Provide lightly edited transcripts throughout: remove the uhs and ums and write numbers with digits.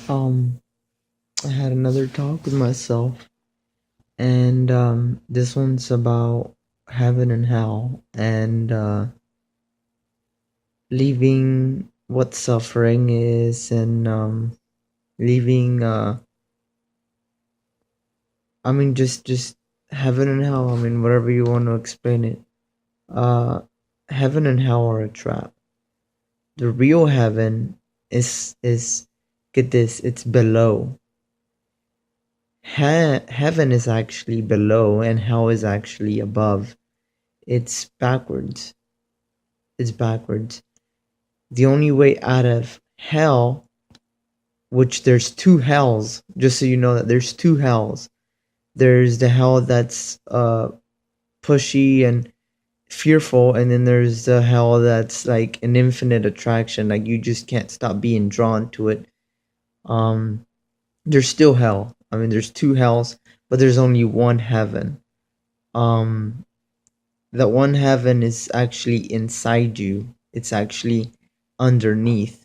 Um, I had another talk with myself, and this one's about heaven and hell, and leaving what suffering is, and leaving. I mean, just heaven and hell. I mean, whatever you want to explain it. Uh, Heaven and hell are a trap. The real heaven is get this. It's below. Heaven is actually below, and hell is actually above. It's backwards. It's backwards. The only way out of hell, which there's two hells, just so you know that there's two hells. There's the hell that's pushy and fearful, and then there's the hell that's like an infinite attraction, like you just can't stop being drawn to it. Um, there's still hell. I mean, there's two hells, but there's only one heaven. Um, that one heaven is actually inside you. It's actually underneath.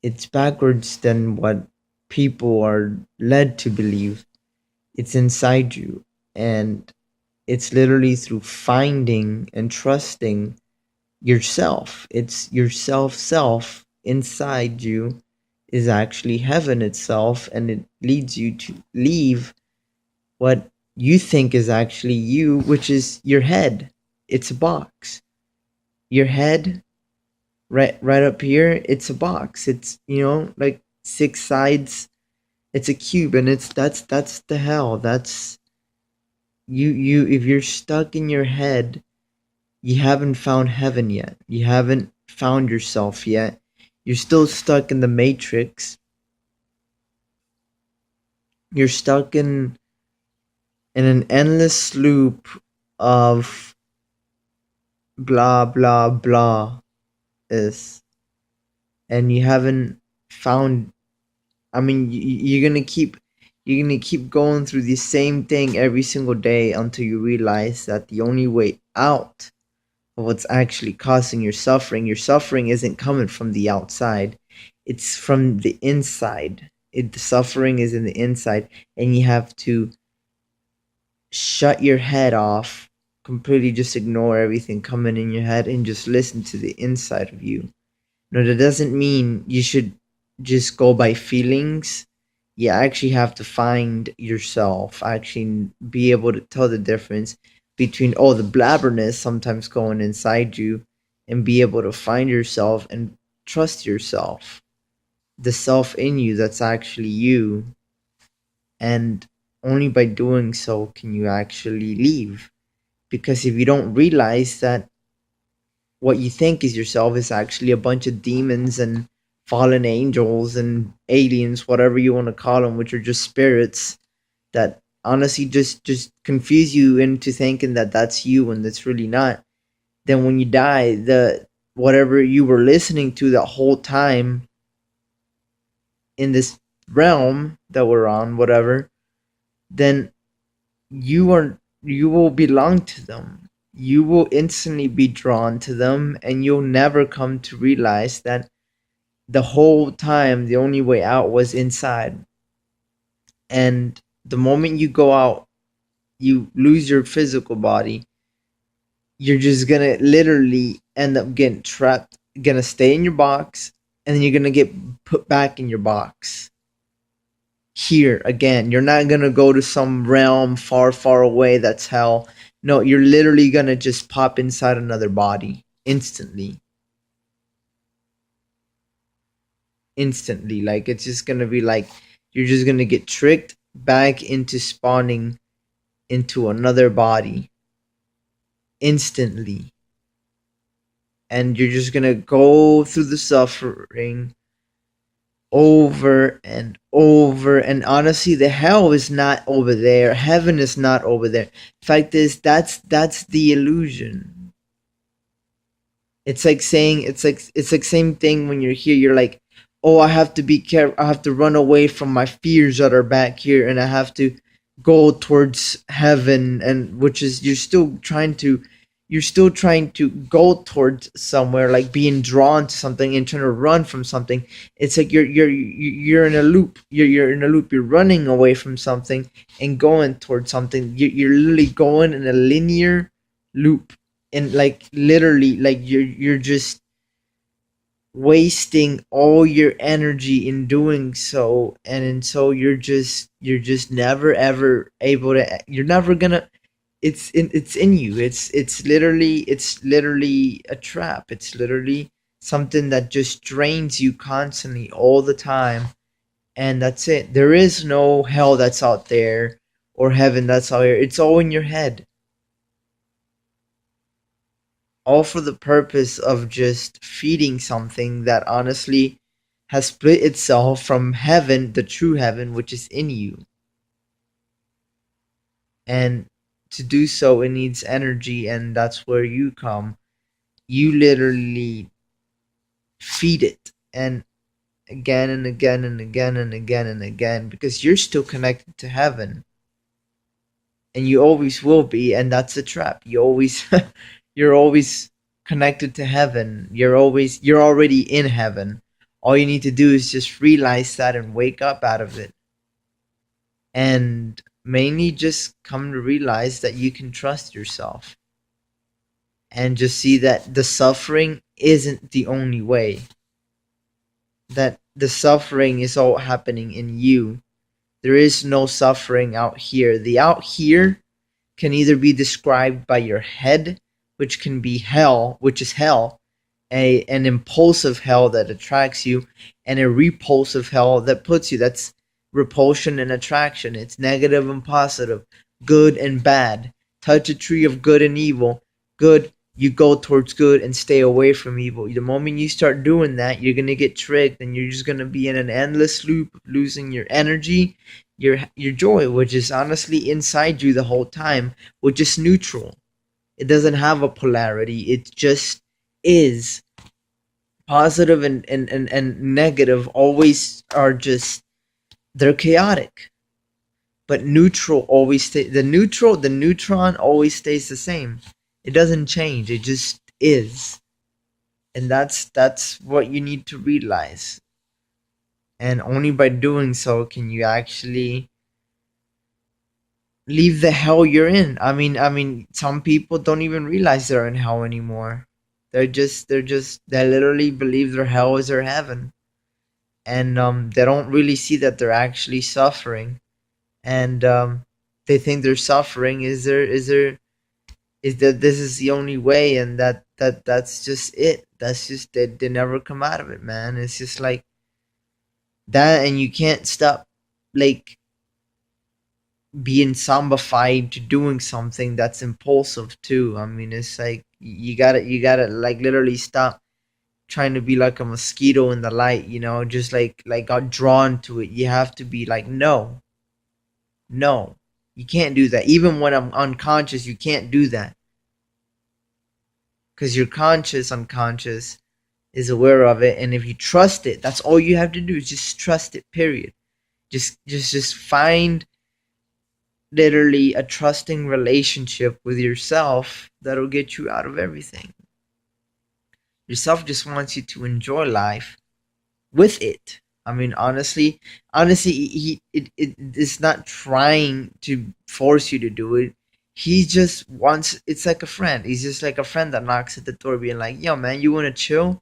It's backwards than what people are led to believe. It's inside you. And it's literally through finding and trusting yourself. It's yourself inside you is actually heaven itself, and it leads you to leave what you think is actually you, which is your head. It's a box. Your head, right up here, it's a box. It's, like six sides. It's a cube, and that's the hell. That's you. If you're stuck in your head, you haven't found heaven yet. You haven't found yourself yet. You're still stuck in the matrix. You're stuck in an endless loop of blah blah blah is, and you haven't found. I mean, you're gonna keep going through the same thing every single day until you realize that the only way out of what's actually causing your suffering isn't coming from the outside, it's from the inside. The suffering is in the inside, and you have to shut your head off completely, just ignore everything coming in your head and just listen to the inside of you. No, that doesn't mean you should just go by feelings. You actually have to find yourself, actually be able to tell the difference between the blabberness sometimes going inside you, and be able to find yourself and trust yourself, the self in you that's actually you. And only by doing so can you actually leave. Because if you don't realize that what you think is yourself is actually a bunch of demons and fallen angels and aliens, whatever you want to call them, which are just spirits that honestly just confuse you into thinking that that's you when that's really not. Then when you die, the whatever you were listening to the whole time in this realm that we're on, whatever, then you will belong to them. You will instantly be drawn to them, and you'll never come to realize that the whole time the only way out was inside. And the moment you go out, you lose your physical body. You're just gonna literally end up getting trapped, gonna stay in your box, and then you're gonna get put back in your box here again. You're not gonna go to some realm far, far away that's hell. No, you're literally gonna just pop inside another body instantly. Instantly. Like, it's just gonna be like you're just gonna get tricked back into spawning into another body instantly. And you're just gonna go through the suffering over and over. And honestly, the hell is not over there, heaven is not over there. Fact is, that's the illusion. It's like same thing when you're here. You're like, oh, I have to be careful, I have to run away from my fears that are back here, and I have to go towards heaven, and which is, you're still trying to, you're still trying to go towards somewhere, like being drawn to something and trying to run from something. It's like you're in a loop. You're in a loop. You're running away from something and going towards something. You're literally going in a linear loop, and like literally, like you're just wasting all your energy in doing so, and so you're just never ever able to. You're never gonna. It's in you. It's literally a trap. It's literally something that just drains you constantly all the time, and that's it. There is no hell that's out there or heaven that's out here. It's all in your head, all for the purpose of just feeding something that honestly has split itself from heaven, the true heaven, which is in you. And to do so, it needs energy, and that's where you come. You literally feed it, and again and again and again and again and again, because you're still connected to heaven, and you always will be, and that's a trap. You always you're always connected to heaven. You're already in heaven. All you need to do is just realize that and wake up out of it, and mainly just come to realize that you can trust yourself, and just see that the suffering isn't the only way, that the suffering is all happening in you. There is no suffering out here. The out here can either be described by your head, which can be hell, which is hell, an impulsive hell that attracts you, and a repulsive hell that puts you. That's repulsion and attraction. It's negative and positive, good and bad. Touch a tree of good and evil. Good, you go towards good and stay away from evil. The moment you start doing that, you're gonna get tricked, and you're just gonna be in an endless loop, losing your energy, your joy, which is honestly inside you the whole time, which is neutral. It doesn't have a polarity. It just is. Positive and negative always are just, they're chaotic. But neutral always stay, the neutron always stays the same. It doesn't change. It just is. And that's what you need to realize. And only by doing so can you actually leave the hell you're in. I mean, some people don't even realize they're in hell anymore. They literally believe their hell is their heaven, and they don't really see that they're actually suffering, and they think their suffering is that this is the only way, and that's just it. That's just that they never come out of it, man. It's just like that, and you can't stop, like, being zombified to doing something that's impulsive too. I mean, it's like you gotta like literally stop trying to be like a mosquito in the light, just like got drawn to it. You have to be like, no, no, you can't do that. Even when I'm unconscious, you can't do that, because your conscious unconscious is aware of it, and if you trust it, that's all you have to do is just trust it. Period. Just find literally a trusting relationship with yourself that'll get you out of everything. Yourself just wants you to enjoy life with it. I mean, honestly, it's not trying to force you to do it. He just wants. It's like a friend. He's just like a friend that knocks at the door, being like, "Yo, man, you want to chill?"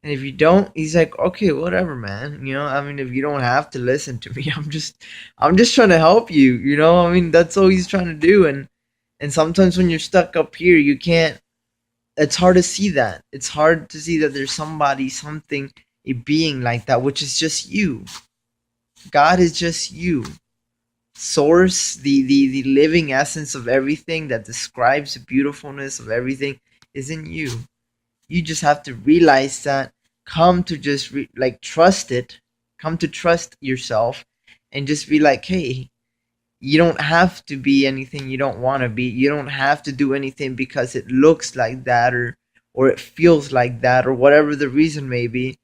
And if you don't, he's like, "Okay, whatever, man. I mean, if you don't have to listen to me, I'm just trying to help you. I mean, that's all he's trying to do." And sometimes when you're stuck up here, you can't. It's hard to see that. It's hard to see that there's somebody, something, a being like that, which is just you. God is just you. Source, the living essence of everything that describes the beautifulness of everything is in you. You just have to realize that, come to just like trust it, come to trust yourself, and just be like, hey, you don't have to be anything you don't want to be. You don't have to do anything because it looks like that, or it feels like that, or whatever the reason may be.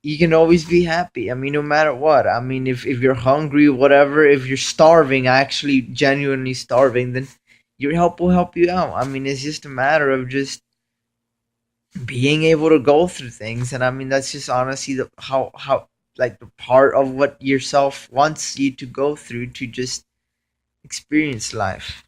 You can always be happy. I mean, no matter what. I mean, if you're hungry, whatever, if you're starving, actually genuinely starving, then your help will help you out. I mean, it's just a matter of just being able to go through things, and I mean that's just honestly the how like the part of what yourself wants you to go through to just experience life.